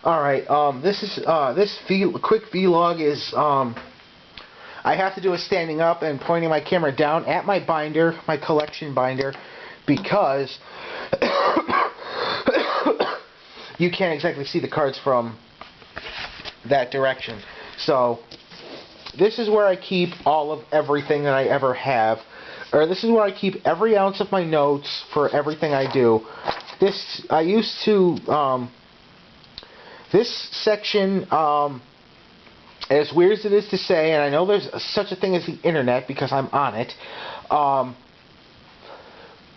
Alright, this quick vlog is, I have to do a standing up and pointing my camera down at my binder, my collection binder, because you can't exactly see the cards from that direction. So, this is where I keep all of everything that I ever have. Or this is where I keep every ounce of my notes for everything I do. I used to, this section, as weird as it is to say, and I know there's such a thing as the internet because I'm on it,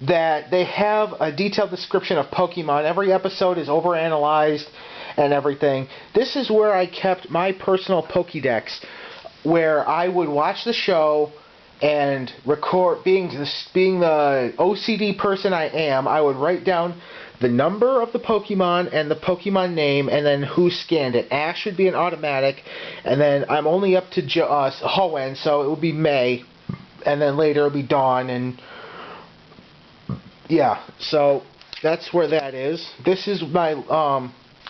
that they have a detailed description of Pokemon. Every episode is overanalyzed and everything. This is where I kept my personal Pokédex, where I would watch the show and record, being the OCD person I am, I would write down the number of the Pokemon and the Pokemon name, and then who scanned it. Ash would be an automatic, and then I'm only up to Hoenn, so it would be May, and then later it would be Dawn, and yeah, so that's where that is. This is my,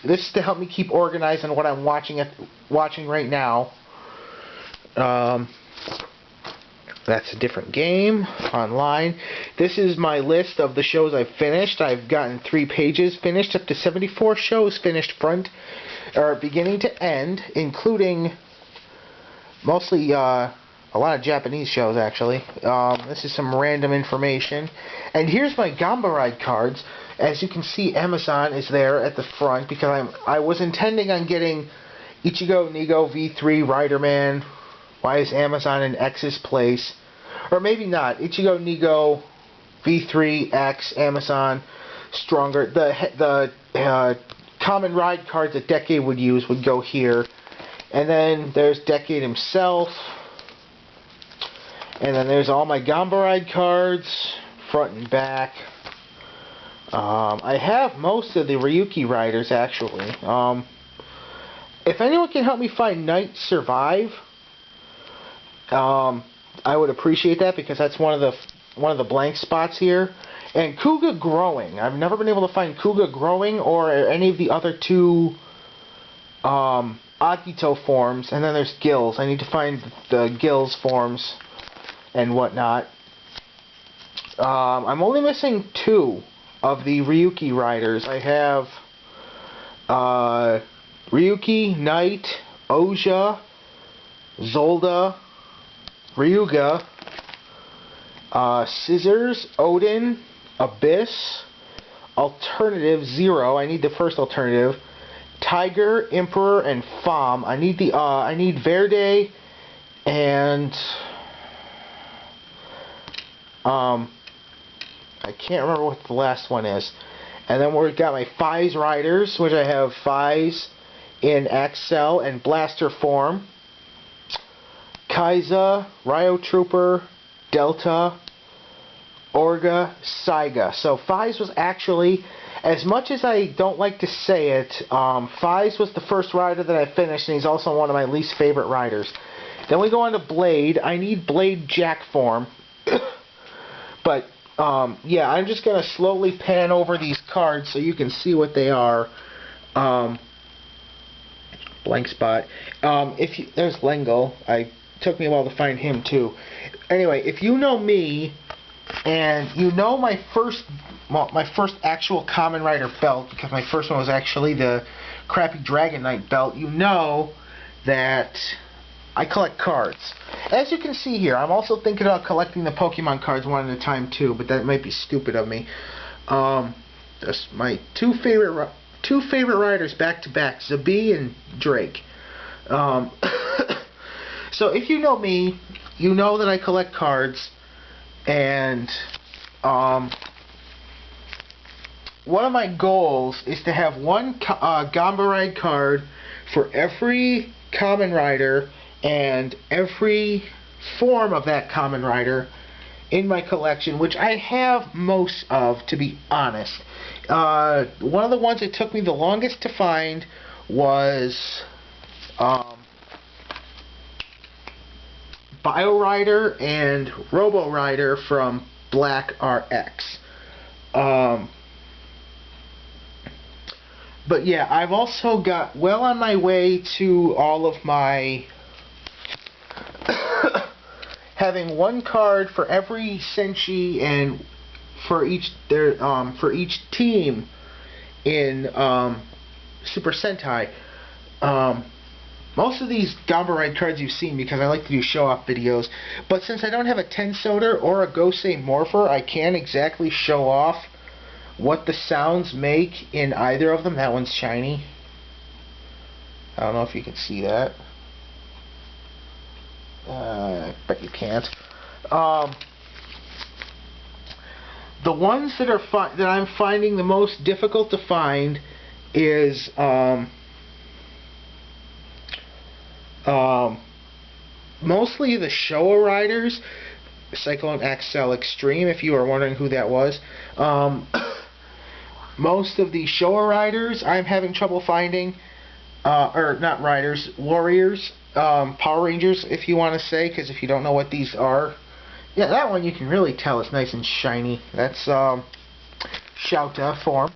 this is to help me keep organized on what I'm watching right now. That's a different game online. This is my list of the shows I've finished. I've gotten 3 pages finished, up to 74 shows finished beginning to end, including mostly a lot of Japanese shows, actually. This is some random information. And here's my Gamba Ride cards. As you can see, Amazon is there at the front because I was intending on getting Ichigo, Nigo, V3, Riderman. Why is Amazon in X's place? Or maybe not. Ichigo, Nigo, V3, X, Amazon, Stronger. The common ride cards that Decade would use would go here. And then there's Decade himself. And then there's all my Gamba Ride cards, front and back. I have most of the Ryuki riders, actually. If anyone can help me find Night Survive, I would appreciate that, because that's one of the blank spots here. And Kuga Growing. I've never been able to find Kuga Growing or any of the other 2 Akito forms. And then there's Gills. I need to find the Gills forms and whatnot. I'm only missing 2 of the Ryuki riders. I have Ryuki, Knight, Oja, Zolda, Ryuga, Scissors, Odin, Abyss, Alternative, Zero. I need the first alternative. Tiger, Emperor, and Fom. I need Verde and I can't remember what the last one is. And then we've got my Fize riders, which I have Fize in Axel and Blaster form. Kaiza, Ryo Trooper, Delta, Orga, Saiga. So Fize was actually, as much as I don't like to say it, Fize was the first rider that I finished, and he's also one of my least favorite riders. Then we go on to Blade. I need Blade Jack form. But, yeah, I'm just going to slowly pan over these cards so you can see what they are. Blank spot. There's Lengal. Took me a while to find him too. Anyway, if you know me, and you know my first actual Kamen Rider belt, because my first one was actually the crappy Dragon Knight belt, you know that I collect cards. As you can see here, I'm also thinking about collecting the Pokemon cards one at a time too, but that might be stupid of me. That's my two favorite riders back to back, Zabi and Drake. So if you know me, you know that I collect cards, and one of my goals is to have one Gamba Ride card for every Kamen Rider and every form of that Kamen Rider in my collection, which I have most of, to be honest. One of the ones that took me the longest to find was Bio Rider and Robo Rider from Black RX. But yeah, I've also got well on my way to all of my having one card for every Senshi and for each team in Super Sentai. Most of these Gamba Ride cards you've seen because I like to do show-off videos, but since I don't have a Tensoder or a Gosei Morpher, I can't exactly show off what the sounds make in either of them. That one's shiny. I don't know if you can see that. I bet you can't. The ones that I'm finding the most difficult to find is mostly the Showa Riders, Cyclone XL Extreme, if you are wondering who that was. Most of the Showa Riders I'm having trouble finding, or not Riders, Warriors, Power Rangers, if you want to say, because if you don't know what these are, yeah, that one you can really tell it's nice and shiny. That's Shouta form.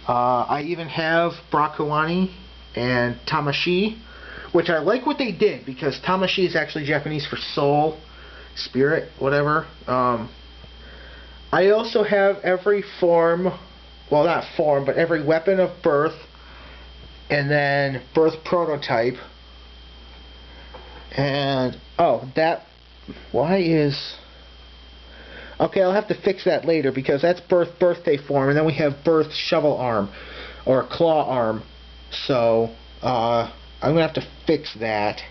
I even have Brakawani and Tamashi, which I like what they did, because Tamashi is actually Japanese for soul, spirit, whatever. I also have every form, well, not form, but every weapon of birth, and then birth prototype. And, oh, that, why is, okay, I'll have to fix that later, because that's birthday form, and then we have birth shovel arm, or claw arm. So, I'm going to have to fix that.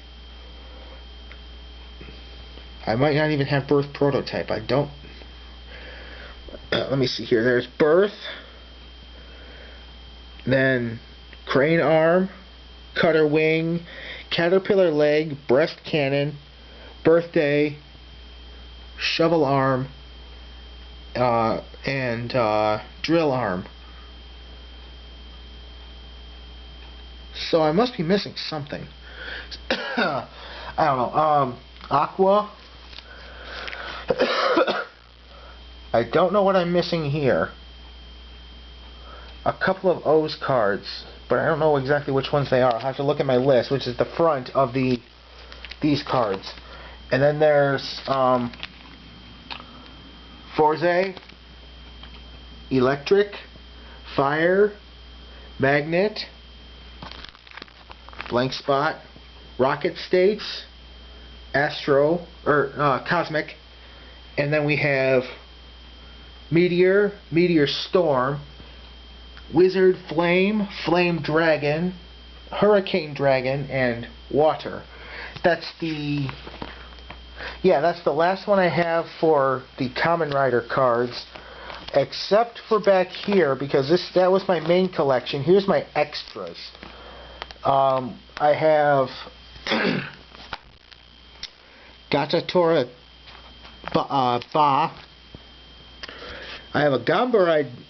I might not even have birth prototype. I don't. Let me see here. There's birth, then crane arm, cutter wing, caterpillar leg, breast cannon, birthday, shovel arm, and drill arm. So I must be missing something. I don't know. Aqua. I don't know what I'm missing here. A couple of O's cards, but I don't know exactly which ones they are. I'll have to look at my list, which is the front of these cards. And then there's Forze, Electric, Fire, Magnet, Blank Spot, Rocket States, Astro, or Cosmic, and then we have Meteor, Meteor Storm, Wizard Flame, Flame Dragon, Hurricane Dragon, and Water. That's the last one I have for the Kamen Rider cards, except for back here, because that was my main collection. Here's my extras. I have Gatatora Ba. I have a Gamba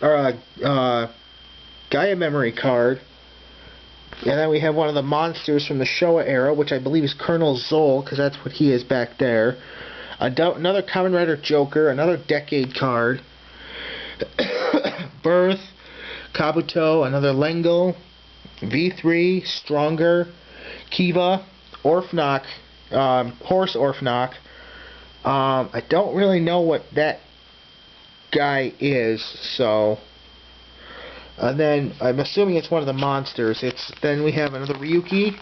or a Gaia memory card, and then we have one of the monsters from the Showa era, which I believe is Colonel Zol, because that's what he is back there. Another Kamen Rider Joker, another Decade card. Birth, Kabuto, another Lengel, V3, Stronger, Kiva, Orphnok, Horse Orphnok. I don't really know what that guy is, so. And then I'm assuming it's one of the monsters. Then we have another Ryuki,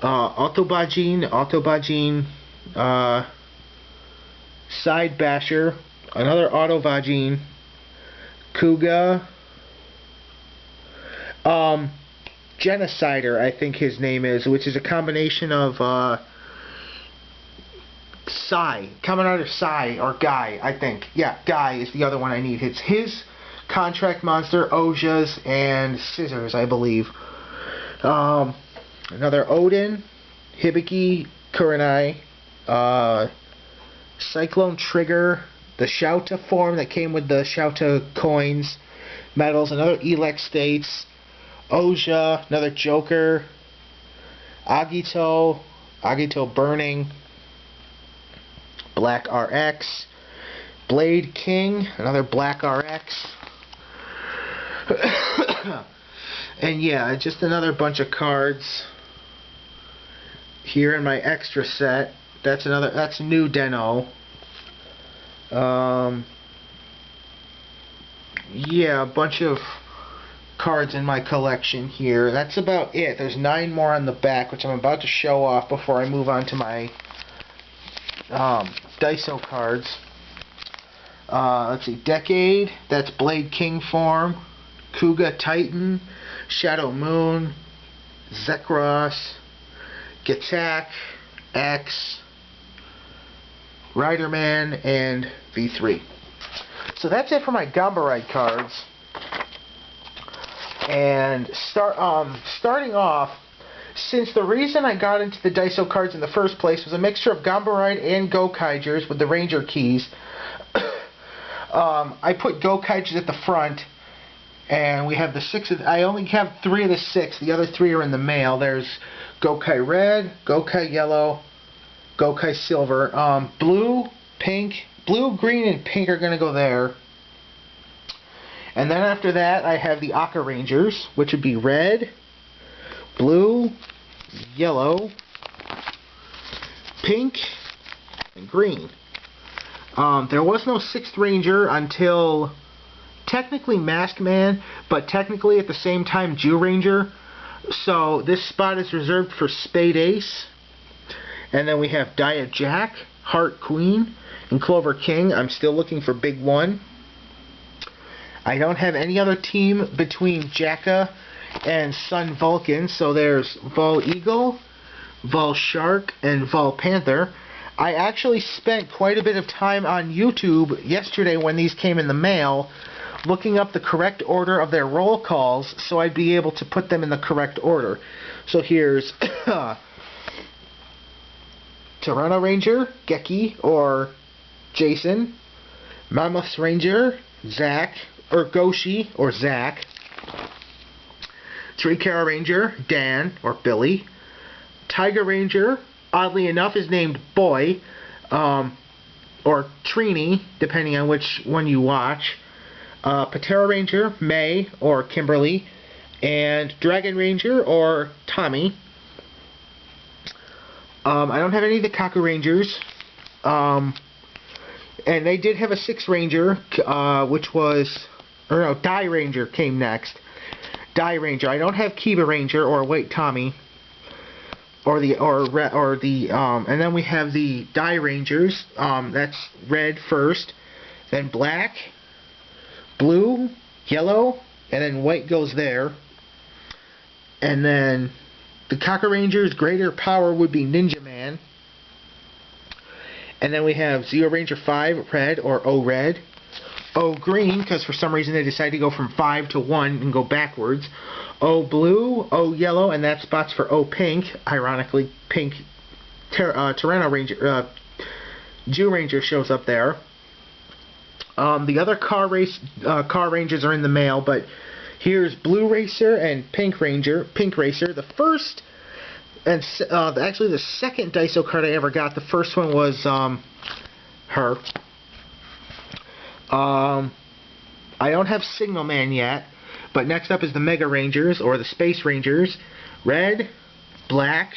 Autobajin, Side Basher, another Autovajin, Kuga, Genocider, I think his name is, which is a combination of Sai, Kamen Rider Sai, or Guy, I think. Yeah, Guy is the other one I need. It's his contract monster, Ojas, and Scissors, I believe. Another Odin, Hibiki, Kurenai, Cyclone Trigger, the Shouta form that came with the Shouta coins, medals, another Elec States, Oja, another Joker, Agito Burning, Black RX, Blade King, another Black RX, And yeah, just another bunch of cards here in my extra set. That's new Deno. Yeah, a bunch of cards in my collection here. That's about it. There's 9 more on the back, which I'm about to show off before I move on to my Daiso cards. Let's see, Decade, that's Blade King form, Kuga Titan, Shadow Moon, Zekros, Gittak, X, Riderman, and V3. So that's it for my Gamba Ride cards. And starting off, since the reason I got into the Daiso cards in the first place was a mixture of Gamba Ride and Gokaigers with the Ranger keys, I put Gokaigers at the front, and we have the 6 I only have 3 of the 6. The other 3 are in the mail. There's Gokai Red, Gokai Yellow, Gokai Silver. Blue, green, and pink are going to go there. And then after that, I have the Aka Rangers, which would be red, blue, yellow, pink, and green. There was no 6th Ranger until technically Masked Man, but technically at the same time Jew Ranger. So this spot is reserved for Spade Ace. And then we have Dia Jack, Heart Queen, and Clover King. I'm still looking for Big One. I don't have any other team between Jacka and Sun Vulcan, so there's Vol Eagle, Vol Shark, and Vol Panther. I actually spent quite a bit of time on YouTube yesterday when these came in the mail, looking up the correct order of their roll calls so I'd be able to put them in the correct order. So here's Tyranno Ranger, Geki, or Jason, Mammoth Ranger, Zach, or Goshi, or Zach, Three-Cara Ranger, Dan, or Billy, Tiger Ranger, oddly enough, is named Boy, or Trini, depending on which one you watch, Patera Ranger, May, or Kimberly, and Dragon Ranger, or Tommy. I don't have any of the Kaku Rangers, and they did have a 6th Ranger, which was, or no, Die Ranger came next. Die Ranger. I don't have Kiba Ranger or White Tommy, and then we have the Die Rangers. That's red first, then black, blue, yellow, and then white goes there. And then the Kaka Rangers' greater power would be Ninja Man. And then we have Zeo Ranger 5, red, or O red. O green, because for some reason they decided to go from 5 to 1 and go backwards. O blue, O yellow, and that spot's for O pink. Ironically, pink Tyranno Ranger, Jew Ranger shows up there. The other car Rangers are in the mail, but here's Blue Racer and Pink Racer. The first, and actually the second Daiso card I ever got. The first one was her. I don't have Signal Man yet, but next up is the Mega Rangers, or the Space Rangers. Red, black,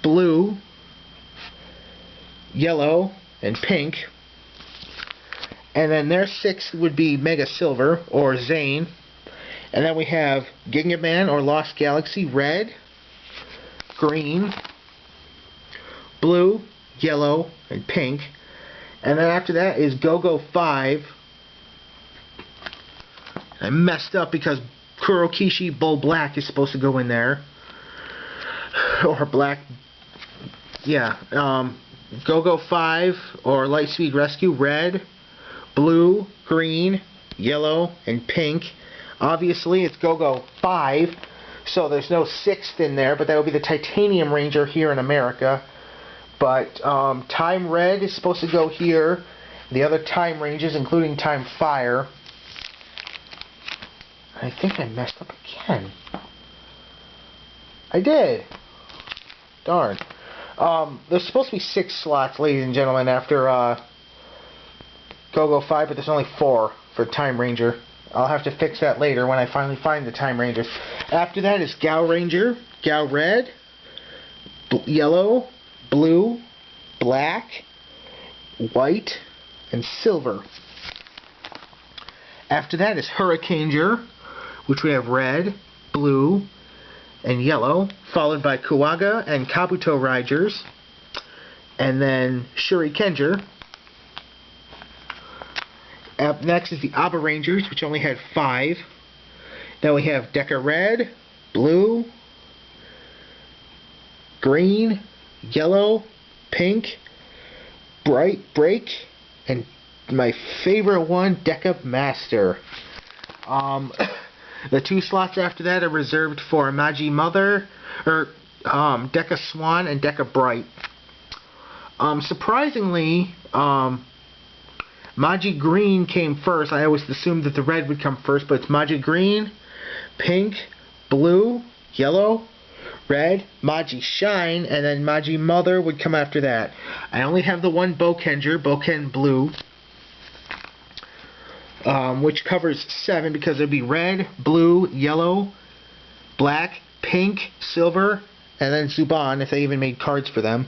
blue, yellow, and pink. And then their 6th would be Mega Silver, or Zane. And then we have Ginga Man, or Lost Galaxy, red, green, blue, yellow, and pink. And then after that is Go-Go 5. I messed up because Kurokishi Bull Black is supposed to go in there. Or black. Yeah. Go-Go 5 or Lightspeed Rescue, red, blue, green, yellow, and pink. Obviously it's Go-Go 5, so there's no 6th in there, but that would be the Titanium Ranger here in America. But Time Red is supposed to go here. The other Time Rangers, including Time Fire. I think I messed up again. I did. Darn. There's supposed to be 6 slots, ladies and gentlemen, after Go-Go 5, but there's only 4 for Time Ranger. I'll have to fix that later when I finally find the Time Rangers. After that is Gal Ranger, Gal Red, Yellow, Blue, Black, White, and Silver. After that is Hurricaneger, which we have Red, Blue, and Yellow, followed by Kuwaga and Kabuto Rangers, and then Shurikenger. Up next is the Aba Rangers, which only had 5. Then we have Deca Red, Blue, Green, Yellow, Pink, Bright Break, and my favorite one, Deca Master. The 2 slots after that are reserved for Magi Mother, or Deca Swan and Deca Bright. Surprisingly, Magi Green came first. I always assumed that the red would come first, but it's Magi Green, Pink, Blue, Yellow, Red, Magi Shine, and then Magi Mother would come after that. I only have the one Bokenger, Boken Blue, which covers 7 because it'd be red, blue, yellow, black, pink, silver, and then Zuban if they even made cards for them.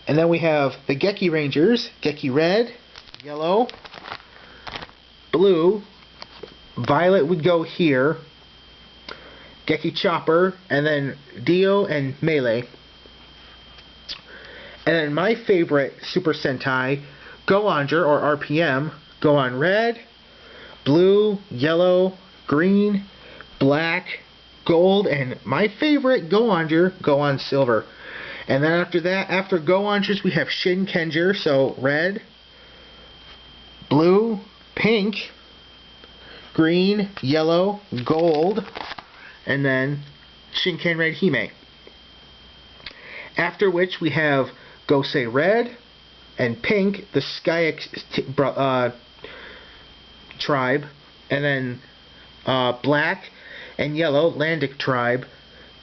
And then we have the Geki Rangers, Geki Red, Yellow, Blue, Violet would go here, Geki Chopper, and then Dio and Melee. And then my favorite Super Sentai, Goanger or RPM, Gohan Red, Blue, Yellow, Green, Black, Gold, and my favorite Goanger, Gohan Silver. And then after that, after Goangers, we have Shinkenger, so Red, Blue, Pink, Green, Yellow, Gold, and then Shinken Red Hime. After which we have Gosei Red and Pink, the Skyax tribe, and then Black and Yellow, Landic tribe.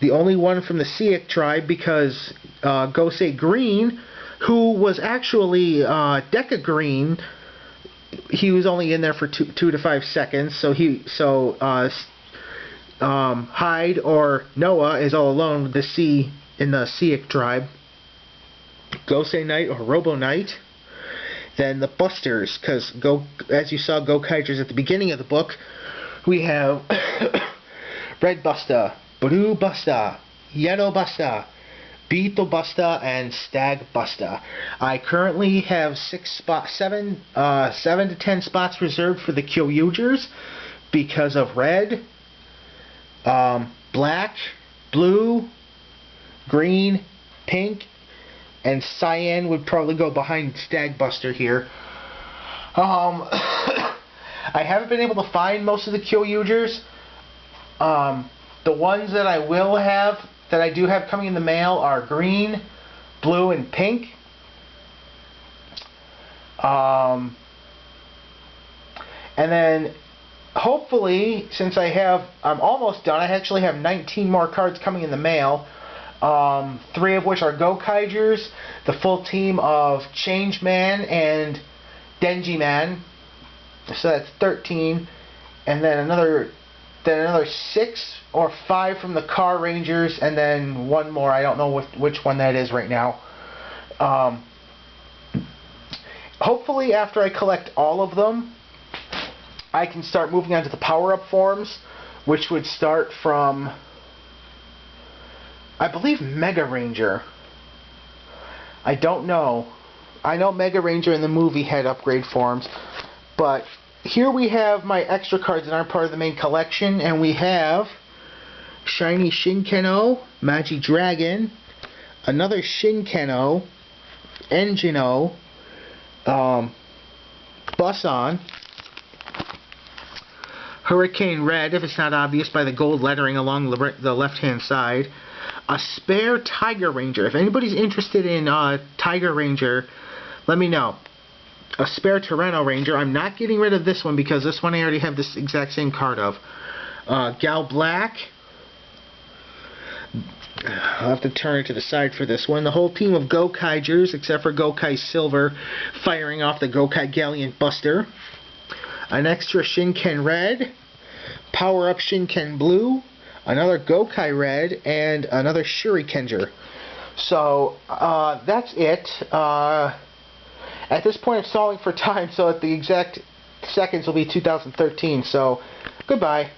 The only one from the Siak tribe because Gosei Green, who was actually Deca Green, he was only in there for 2 to 5 seconds, so Hyde or Noah is all alone with the C in the Siak tribe. Gosei Knight or Robo Knight. Then the Busters, because as you saw Gokaigers at the beginning of the book, we have Red Buster, Blue Buster, Yellow Buster, Beetle Buster, and Stag Buster. I currently have 7 to 10 spots reserved for the Kyoryugers because of Red, Black, Blue, Green, Pink, and Cyan would probably go behind Stag Buster here. I haven't been able to find most of the Kyoryugers. The ones that I will have, that I do have coming in the mail, are Green, Blue, and Pink. And then hopefully, since I'm almost done, I actually have 19 more cards coming in the mail. 3 of which are Gokaigers, the full team of Changeman and Denji Man. So that's 13, and then another 6 or 5 from the Car Rangers, and then one more. I don't know which one that is right now. Hopefully, after I collect all of them, I can start moving on to the power-up forms, which would start from, I believe, Mega Ranger. I don't know. I know Mega Ranger in the movie had upgrade forms, but here we have my extra cards that aren't part of the main collection, and we have Shiny Shinkeno, Magi Dragon, another Shinkeno, Engino, Busan, Hurricane Red, if it's not obvious by the gold lettering along the left-hand side, a spare Tiger Ranger. If anybody's interested in Tiger Ranger, let me know. A spare Tyranno Ranger. I'm not getting rid of this one because this one I already have this exact same card of. Gal Black. I'll have to turn it to the side for this one. The whole team of Gokaigers, except for Gokai Silver, firing off the Gokai Galleon Buster. an extra Shinken Red, Power Up Shinken Blue, another Gokai Red, and another Shurikenger. So, that's it. At this point, I'm stalling for time, so at the exact seconds will be 2013. So, goodbye.